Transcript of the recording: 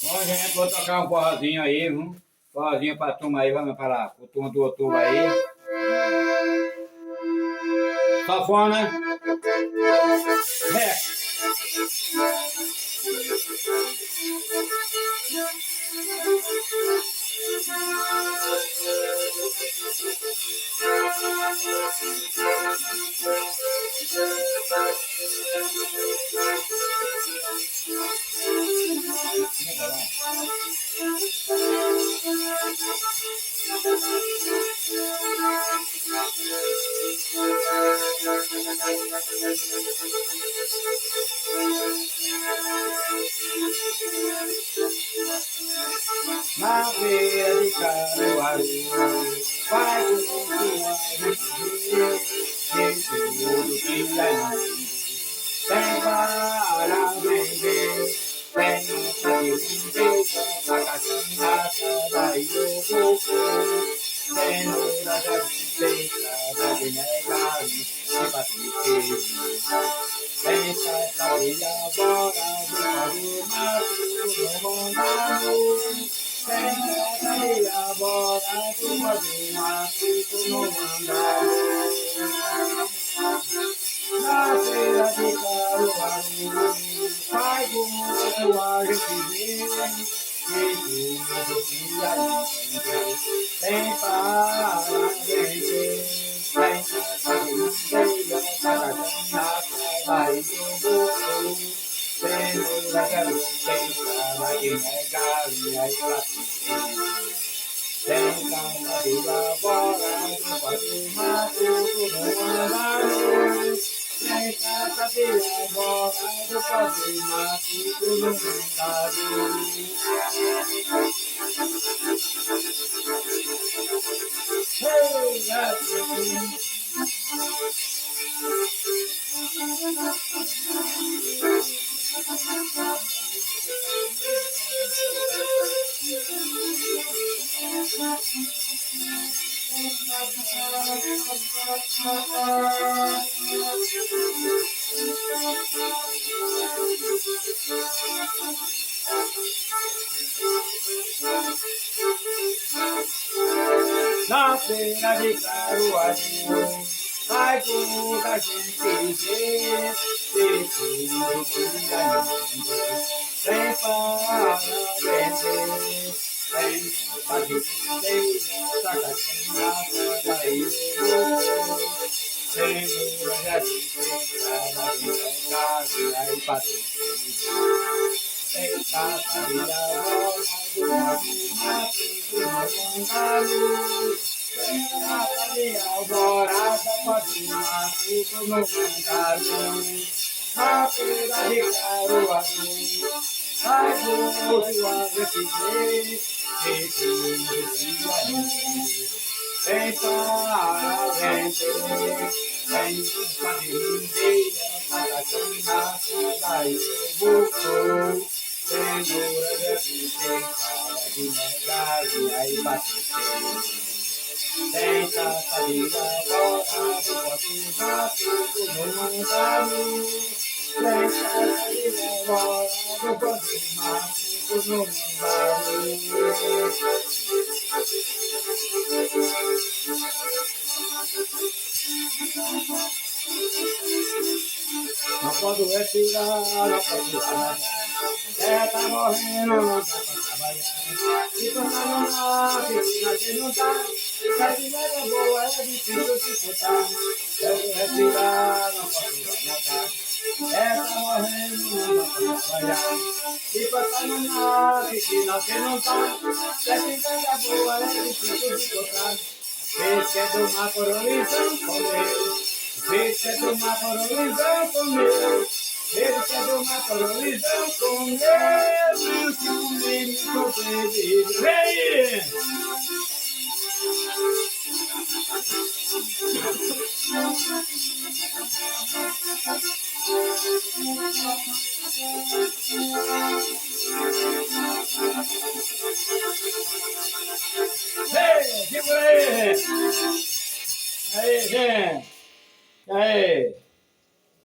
Bom, gente, vou tocar um forrozinho aí, viu? Forrozinho pra turma aí, vamos para lá, o turma do outubro aí. Safona. Ré. Na beira de Caruaru, vai voar de tudo que é lindo. Tem para vender, tem nossa beleza, a cachaça da Iucucu. Tem loura da princesa, de negari, de patife. Tem caçaria, bora, do pado, mato, do mandado. Tem caçaria, bora, do pado, mato, do mandado. Na feira de Caruaru, vai voar a gente vê, de tudo que ali tem para vender, tem cadeira, cacatinha, vai do burro, tem loura que tem cara de negaria e patife. Tem cadeira, bora, do pado, mato, do mandado. Tem cadeira, bora, do pado, mato, do mandado. Hey, that's na feira de Caruaru, vai muita gente ver, de tudo que é lindo. Tem para vender, tem patife, sacatinha, daí tem loura de princesa, de negaria e patife. Tem caçaria, bora, do mato, do mandado. Tem caçaria, alvorada, pode mato, do mandado. Na feira de Caruaru, vai voar esse jeito, de tudo que ali. Tem para vender, tem família, sacatinha, daí o burro. Tem loura de cara de negaria e patife. Tem caçaria, bora, do pote, mato, do mandado. Tem caçaria, bora, do pote, mato, do mandado. Não pode respirar, não pode parar. Tá morrendo, não dá pra trabalhar. Se passar não dá, piscina que não dá. Se a cidade é boa, é difícil de escutar. Eu vou respirar, não posso matar. Tá morrendo, não dá pra trabalhar. Se passar não dá, piscina que não dá. Se a cidade é boa, é difícil de escutar. Peixe é do mar, cororizão, comeu. Peixe é do mar, cororizão, comeu. Peixe é do mar, cororizão, comeu. E o ciúme sobrevive. Vem! Vem, segura aí! Aí, vem!